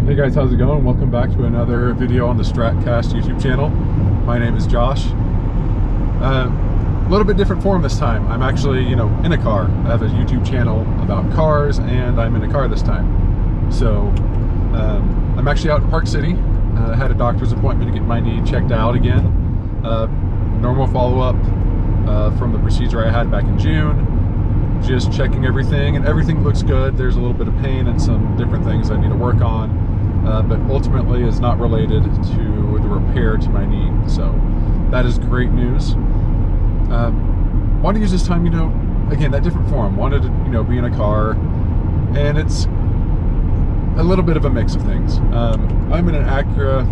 Hey guys, how's it going? Welcome back to another video on the Stratcast YouTube channel. My name is Josh. A little bit different form this time. I'm actually, in a car. I have a YouTube channel about cars, and I'm in a car this time. So, I'm actually out in Park City. I had a doctor's appointment to get my knee checked out again. Normal follow-up from the procedure I had back in June. Just checking everything, and everything looks good. There's a little bit of pain and some different things I need to work on. But ultimately is not related to the repair to my knee. So that is great news. Want to use this time, again, that different form. Wanted to, be in a car, and it's a little bit of a mix of things. I'm in an Acura,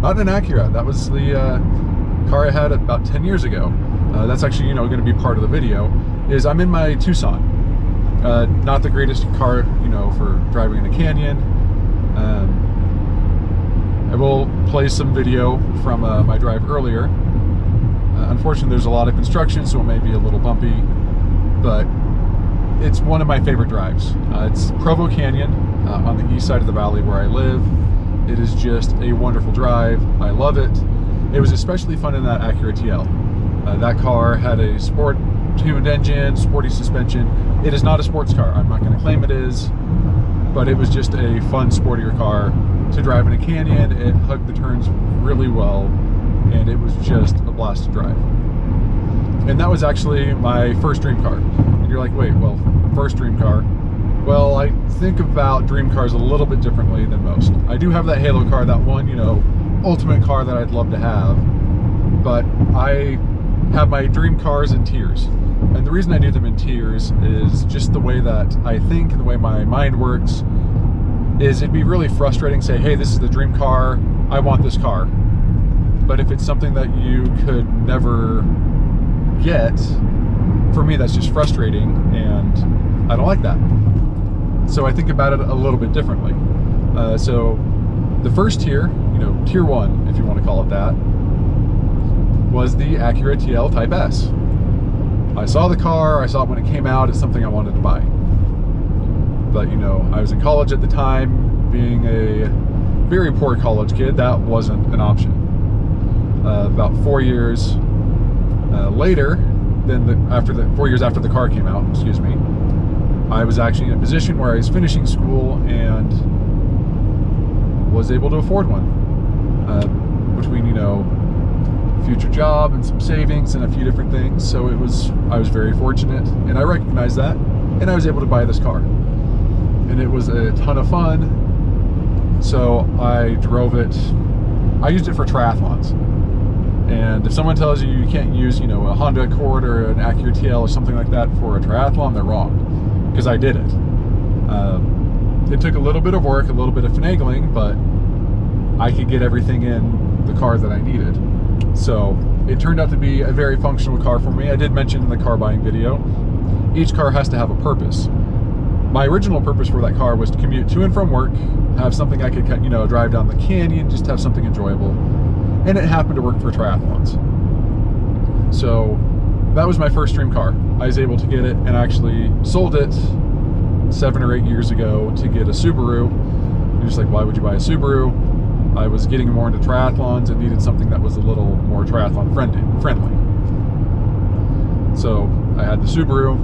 not an Acura. That was the car I had about 10 years ago. That's actually, going to be part of the video. Is I'm in my Tucson. Not the greatest car, for driving in a canyon. I will play some video from my drive earlier. Unfortunately, there's a lot of construction, so it may be a little bumpy, but it's one of my favorite drives. It's Provo Canyon on the east side of the valley where I live. It is just a wonderful drive. I love it. It was especially fun in that Acura TL. That car had a sport tuned engine, sporty suspension. It is not a sports car. I'm not going to claim it is, but it was just a fun, sportier car to drive in a canyon. It hugged the turns really well, and it was just a blast to drive. And that was actually my first dream car. And you're like, wait, well, first dream car. Well, I think about dream cars a little bit differently than most. I do have that Halo car, that one, ultimate car that I'd love to have, but I have my dream cars in tiers. And the reason I do them in tiers is just the way that I think and the way my mind works. Is it'd be really frustrating to say, hey, this is the dream car, I want this car. But if it's something that you could never get, for me that's just frustrating, and I don't like that. So I think about it a little bit differently. So the first tier, tier one, if you want to call it that, was the Acura TL Type S. I saw the car, I saw it when it came out, it's something I wanted to buy. But I was in college at the time, being a very poor college kid, that wasn't an option. About 4 years later, after 4 years after the car came out, excuse me, I was actually in a position where I was finishing school and was able to afford one. Between, future job and some savings and a few different things. So I was very fortunate, and I recognized that, and I was able to buy this car. And it was a ton of fun. So I drove it. I used it for triathlons. And if someone tells you you can't use, a Honda Accord or an Acura TL or something like that for a triathlon, they're wrong. Because I did it. It took a little bit of work, a little bit of finagling, but I could get everything in the car that I needed. So it turned out to be a very functional car for me. I did mention in the car buying video, each car has to have a purpose. My original purpose for that car was to commute to and from work, have something I could, drive down the canyon, just have something enjoyable. And it happened to work for triathlons. So that was my first dream car. I was able to get it, and actually sold it 7 or 8 years ago to get a Subaru. You're just like, why would you buy a Subaru? I was getting more into triathlons and needed something that was a little more triathlon friendly. So I had the Subaru,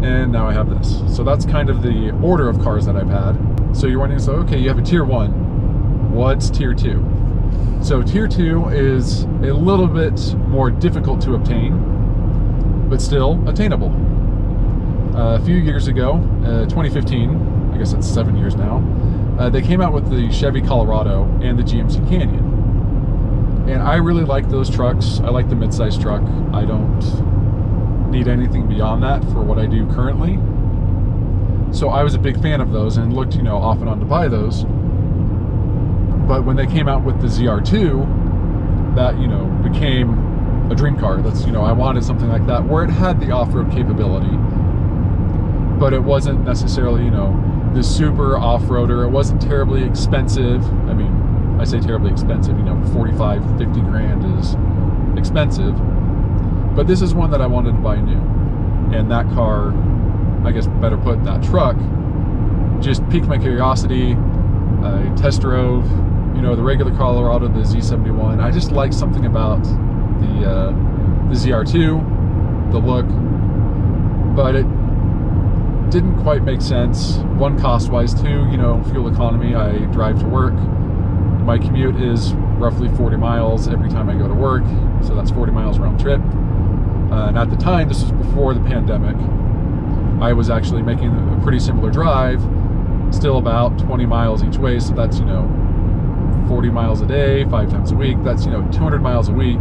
and now I have this. So that's kind of the order of cars that I've had. So you're wondering, so okay, you have a tier one. What's tier two? So tier two is a little bit more difficult to obtain, but still attainable. A few years ago, 2015, I guess it's 7 years now, they came out with the Chevy Colorado and the GMC Canyon. And I really like those trucks. I like the midsize truck. I don't need anything beyond that for what I do currently. So I was a big fan of those and looked, off and on to buy those. But when they came out with the ZR2, that, became a dream car. That's, I wanted something like that where it had the off-road capability, but it wasn't necessarily, the super off-roader. It wasn't terribly expensive. I mean, I say terribly expensive, 45, 50 grand is expensive. But this is one that I wanted to buy new. And that car, I guess better put, that truck, just piqued my curiosity. I test drove, you know, the regular Colorado, the Z71. I just like something about the ZR2, the look, but it didn't quite make sense. One, cost-wise, two, you know, fuel economy. I drive to work. My commute is roughly 40 miles every time I go to work, so that's 40 miles round trip. And at the time, this was before the pandemic, I was actually making a pretty similar drive, still about 20 miles each way, so that's, you know, 40 miles a day, 5 times a week. That's, you know, 200 miles a week.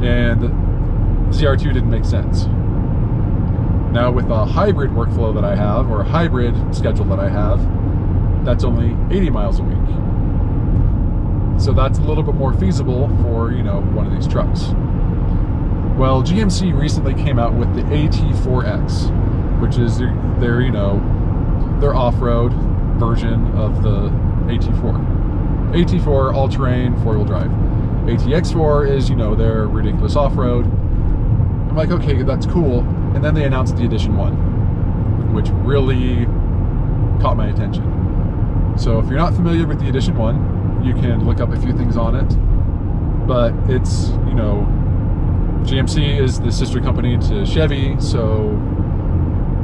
And the ZR2 didn't make sense. Now with a hybrid workflow that I have, or a hybrid schedule that I have, that's only 80 miles a week. So that's a little bit more feasible for, you know, one of these trucks. Well, GMC recently came out with the AT4X, which is their you know, their off-road version of the AT4. AT4 all-terrain, four-wheel drive. ATX4 is, you know, their ridiculous off-road. I'm like, okay, that's cool. And then they announced the Edition 1, which really caught my attention. So if you're not familiar with the Edition 1, you can look up a few things on it. But it's, you know, GMC is the sister company to Chevy, so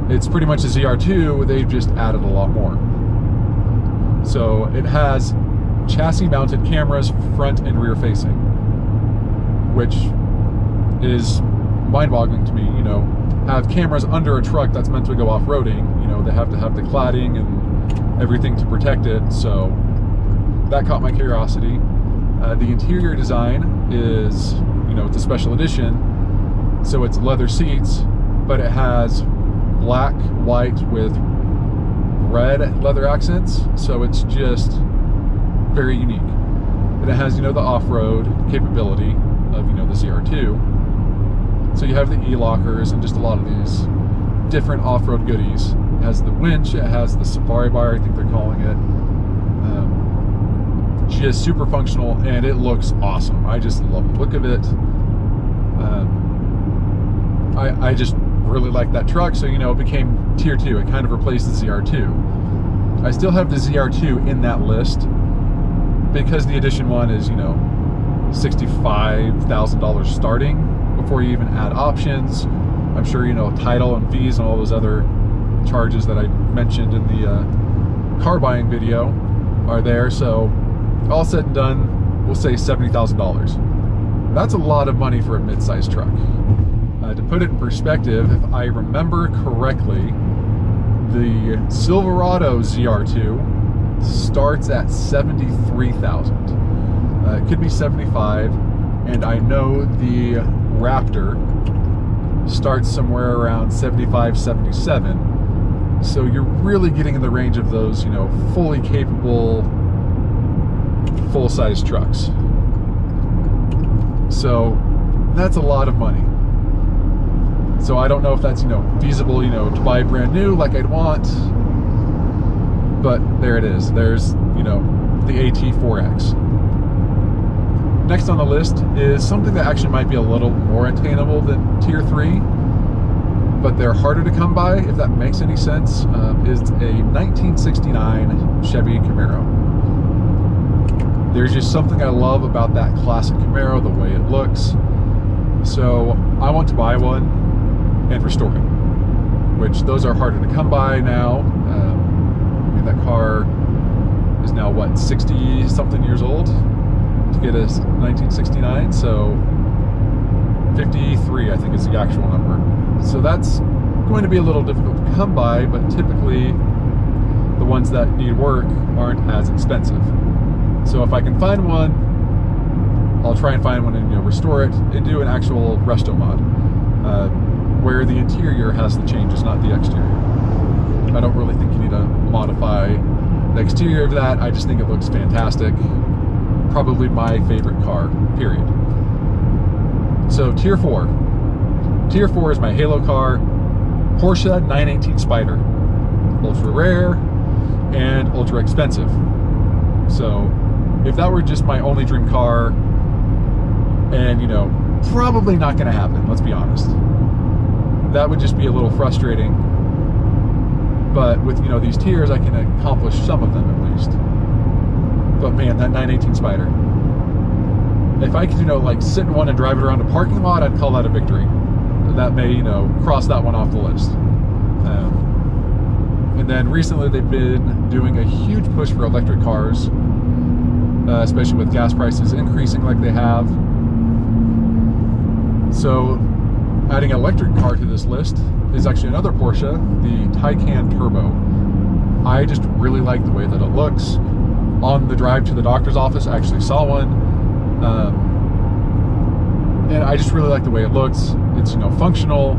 it's pretty much a ZR2, they've just added a lot more. So it has chassis mounted cameras, front and rear facing, which is mind-boggling to me. You know, have cameras under a truck that's meant to go off-roading, you know, they have to have the cladding and everything to protect it, so that caught my curiosity. The interior design is, you know, it's a special edition, so it's leather seats, but it has black, white with red leather accents, so it's just very unique. And it has, you know, the off-road capability of, you know, the ZR2. So you have the e-lockers and just a lot of these different off-road goodies. It has the winch, it has the safari bar, I think they're calling it. Just super functional, and it looks awesome. I just love the look of it. I just really like that truck, so, you know, it became tier 2. It kind of replaced the ZR2. I still have the ZR2 in that list because the Edition 1 is, you know, $65,000 starting before you even add options. I'm sure, you know, title and fees and all those other charges that I mentioned in the car buying video are there. So all said and done, we'll say $70,000. That's a lot of money for a mid-sized truck. To put it in perspective, if I remember correctly, the Silverado ZR2 starts at $73,000. It could be $75,000, and I know the Raptor starts somewhere around $75,000, $77,000. So you're really getting in the range of those, you know, fully capable, full-size trucks. So that's a lot of money. So I don't know if that's, you know, feasible, you know, to buy brand new like I'd want. But there it is. There's, you know, the AT4X. Next on the list is something that actually might be a little more attainable than tier 3, but they're harder to come by, if that makes any sense. Is a 1969 Chevy Camaro. There's just something I love about that classic Camaro, the way it looks. So I want to buy one and restore it, which those are harder to come by now. I mean, that car is now, what, 60 something years old to get a 1969, so 53 I think is the actual number. So that's going to be a little difficult to come by, but typically the ones that need work aren't as expensive. So if I can find one, I'll try and find one and, you know, restore it and do an actual resto mod, where the interior has the changes, not the exterior. I don't really think you need to modify the exterior of that. I just think it looks fantastic. Probably my favorite car, period. So tier 4. Tier 4 is my halo car, Porsche 918 Spyder. Ultra rare and ultra expensive. So if that were just my only dream car, and, you know, probably not going to happen, let's be honest. That would just be a little frustrating. But with, you know, these tiers, I can accomplish some of them at least. But man, that 918 Spider. If I could, you know, like sit in one and drive it around a parking lot, I'd call that a victory. That may, you know, cross that one off the list. And then recently they've been doing a huge push for electric cars, especially with gas prices increasing like they have. So adding an electric car to this list is actually another Porsche, the Taycan Turbo. I just really like the way that it looks. On the drive to the doctor's office, I actually saw one. And I just really like the way it looks. It's, you know, functional,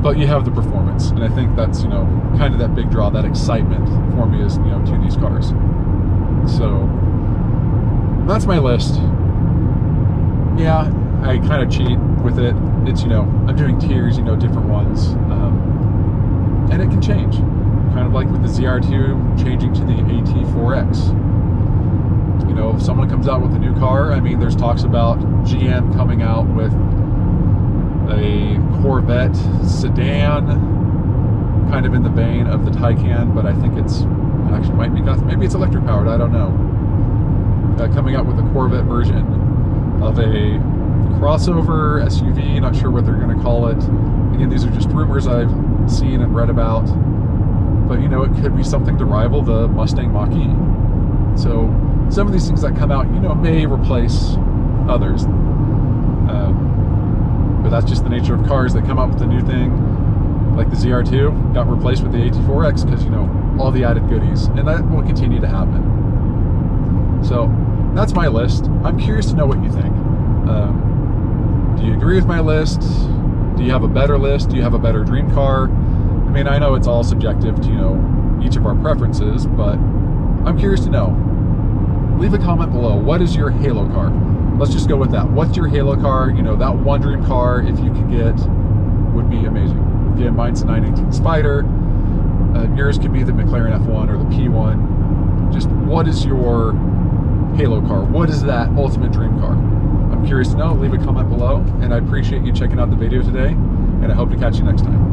but you have the performance. And I think that's, you know, kind of that big draw, that excitement for me is, you know, to these cars. So that's my list. Yeah, I kind of cheat with it. It's, you know, I'm doing tiers, you know, different ones. And it can change. Kind of like with the ZR2 changing to the AT4X. You know, if someone comes out with a new car, I mean, there's talks about GM coming out with a Corvette sedan, kind of in the vein of the Taycan, but I think it actually might be nothing. Maybe it's electric powered, I don't know. Coming out with a Corvette version of a crossover SUV, not sure what they're going to call it. Again, these are just rumors I've seen and read about, but you know, it could be something to rival the Mustang Mach-E. So some of these things that come out, you know, may replace others. But that's just the nature of cars. They come out with a new thing, like the ZR2 got replaced with the AT4X because, you know, all the added goodies, and that will continue to happen. So that's my list. I'm curious to know what you think. Do you agree with my list? Do you have a better list? Do you have a better dream car? I mean, I know it's all subjective to, you know, each of our preferences, but I'm curious to know. Leave a comment below. What is your halo car? Let's just go with that. What's your halo car? You know, that one dream car, if you could get, would be amazing. Again, mine's a 918 Spider. Yours could be the McLaren F1 or the P1. Just what is your halo car? What is that ultimate dream car? I'm curious to know. Leave a comment below, and I appreciate you checking out the video today, and I hope to catch you next time.